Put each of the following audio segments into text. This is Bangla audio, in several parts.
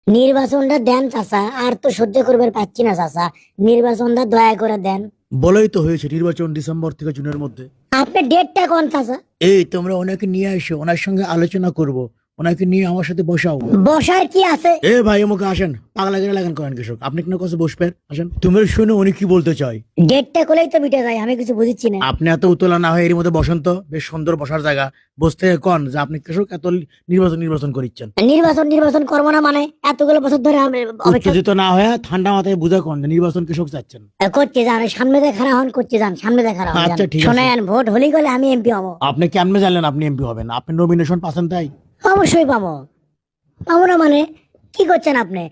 নির্বাচনটা দেন চাচা, আর তো সহ্য করবার পাচ্ছি না চাচা, নির্বাচনটা দয়া করে দেন। বলেই তো হয়েছে নির্বাচন ডিসেম্বর থেকে জুনের মধ্যে। আপনি ডেটটা কোন চাচা? এই তোমরা ওনাকে নিয়ে আসো, ওনার সঙ্গে আলোচনা করব, ওনাকে নিয়ে আমার সাথে বসাও। বসার কি আছে? এ ভাই আমাকে আসেন, পাগলা গেলে লাগান করেন কৃষক, আপনি কেন কাছে বসবেন, আসেন। তুমি শুনে উনি কি বলতে চাই। ডেটটা কোলেই তো মিটে যায়, আমি কিছু বুঝছি না। আপনি এত উতলা না হয় এর মধ্যে বসেন তো, বেশ সুন্দর বসার জায়গা, বসতে কন যে আপনি কৃষক এত নির্বাচন নির্বাচন করিচ্ছেন। নির্বাচন নির্বাচন করবো না মানে এতগুলো বছর ধরে আমি অপেক্ষা উত্তেজিত না হয়ে ঠান্ডা মাথায় বুঝা কন যে নির্বাচন কৃষক চাচ্ছেন। করতে যান, সামনে দেখা হন, করতে যান, সামনে দেখা হন। আচ্ছা, ঠিক আছে। শোনেন, ভোট হলেই গেলে আমি এমপি হবো। আপনি কেমনে জানলেন আপনি এমপি হবেন? আপনি নমিনেশন পাচ্ছেন তাই? অবশ্যই পাবো। পাবো না মানে কি করছেন আপনি?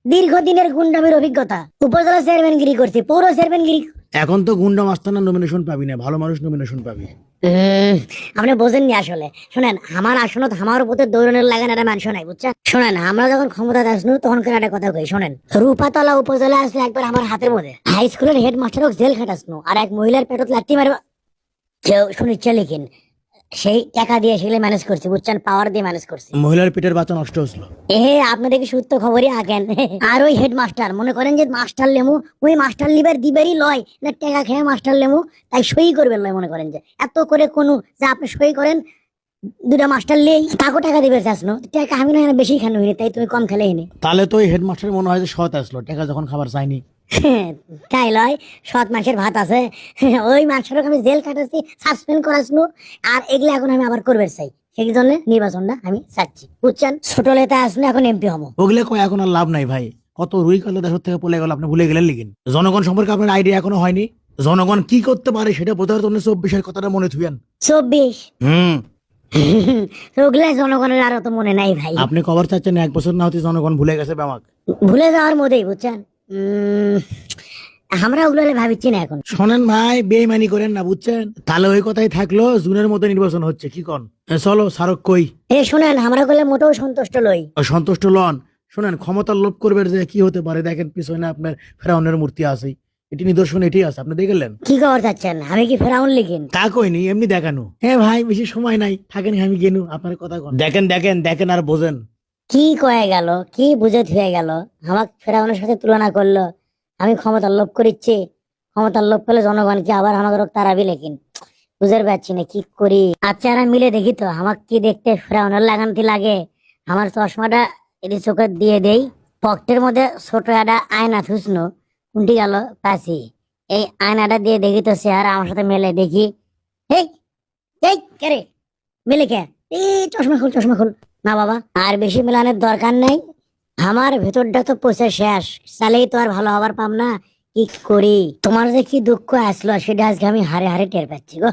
দীর্ঘদিনের গুন্ডামির অভিজ্ঞতা, উপজেলা চেয়ারম্যানগিরি করছি, পৌর চেয়ারম্যানগিরি। এখন তো গুন্ডা মাস্তানা নমিনেশন পাবি না, ভালো মানুষ নমিনেশন পাবি। আপনি বোঝেননি আসলে। শোনেন, আমার আসনত আমার উপরে দৌড়নের লাগান একটা মানুষ নাই, বুঝছেন? শোনেন, আমরা যখন ক্ষমতা আসনু তখন করে একটা কথা কই, শোনেন। রূপাতলা উপজেলা আসলে একবার আমার হাতের মধ্যে হাই স্কুলের হেডমাস্টার জেল খাটাসনু, আর এক মহিলার পেটত লাত্তি মারবা কেউ শুনিচ্ছে লিখিন। সেই টাকা দিয়ে সেগুলো ম্যানেজ করছি, বুঝছেন? পাওয়ার দিয়ে ম্যানেজ করছি। মহিলার পেটের বাচ্চা নষ্ট হয়েছিল। আপনাদের কি সত্য খবরই আগেন? আর ওই হেডমাস্টার মনে করেন যে মাস্টার লেমু, ওই মাস্টার লিবার দিবেরই লয় না, টাকা খেয়ে মাস্টার লেমু তাই সই করবেন লয়। মনে করেন যে এত করে কোনো যে আপনি সই করেন, দুটা মাস্টার লেই তাকে টাকা দিবে চাসনো, টাকা আমি না বেশি খানো হইনি, তাই তুমি কম খেলে হিনি। তাহলে তো ওই হেডমাস্টার মনে হয় যে সৎ আসলো, টাকা যখন খাবার চাইনি। তাই লয়, সৎ মাসের ভাত আছে। ওই মাস্টারকে আমি জেল কাটাচ্ছি, সাসপেন্ড করাসনু, আর এগুলো এখন আমি আবার করবে চাই। সেই জন্য নির্বাচনটা আমি চাচ্ছি, বুঝছেন? ছোট লেতা আসলে এখন এমপি হবো। ওগুলো কয় এখন আর লাভ নাই ভাই, কত রুই কালে দেশ থেকে পলে গেল, আপনি ভুলে গেলেন লিখেন। জনগণ সম্পর্কে আপনার আইডিয়া এখনো হয়নি, জনগণ কি করতে পারে সেটা বোঝার জন্য 24-এর কথাটা মনে থুয়েন। 24? হুম। ওগুলা জনগণের আর তো মনে নাই ভাই। আপনি খবর চাচ্ছেন 1 বছর না হতে জনগণ ভুলে গেছে আমাকে। ভুলে যাওয়ার মধ্যেই, বুঝছেন? আমরা ওগুলো ভাবিচ্ছি না এখন। শোনেন ভাই, বেইমানি করেন না, বুঝছেন? তাহলে ওই কথাই থাকলো, জুনের মধ্যে নির্বাচন হচ্ছে, কি কন? চলো সারক কই। শোনেন, আমরা করলে মোটেও সন্তুষ্ট লই। সন্তুষ্ট লন। শোনেন, ক্ষমতার লোভ করবে যে কি হতে পারে, দেখেন পিছনে আপনার ফেরাউনের মূর্তি আছে, এটি নিদর্শন, এটি আছে, আপনি দেখলেন। কি খবর চাচ্ছেন? আমি কি ফেরাউন লিখিন? তা কইনি, এমনি দেখানো। হ্যাঁ ভাই, বেশি সময় নাই, থাকেন, আমি গেনু, আপনার কথা কন। দেখেন দেখেন দেখেন আর বোঝেন। কি কয়ে গেল, কি বুঝে থুয়ে গেল, আমাকে ফেরাউনের সাথে তুলনা করলো। আমি ক্ষমতার লোভ করিচ্ছি, ক্ষমতার লোভ পেলে জনগণ কি আবার আমাকে তারাবি লেখিন? বুঝতে পারছি না কি করি। আচ্ছা, আর মিলে দেখি তো আমাকে কি দেখতে ফেরাউনের লাগানতি লাগে। আমার চশমাটা এটি চোখে দিয়ে দেই, পকেটের মধ্যে ছোট একটা আয়না থুসনো, কোনটি গেল পাশি। এই আয়নাটা দিয়ে দেখি তো চেহারা আমার সাথে মেলে, দেখি। এই এই কে রে, মেলে কে? এই চশমা খুল, চশমা খুল। না বাবা, আর বেশি মেলানোর দরকার নাই, আমার ভেতরটা তো পচে শেষ, চালেই তো আর ভালো হবার পাম না। কি করি? তোমার যে কি দুঃখ আসলো সেটা আজকে আমি হারে হারে টের পাচ্ছি গো।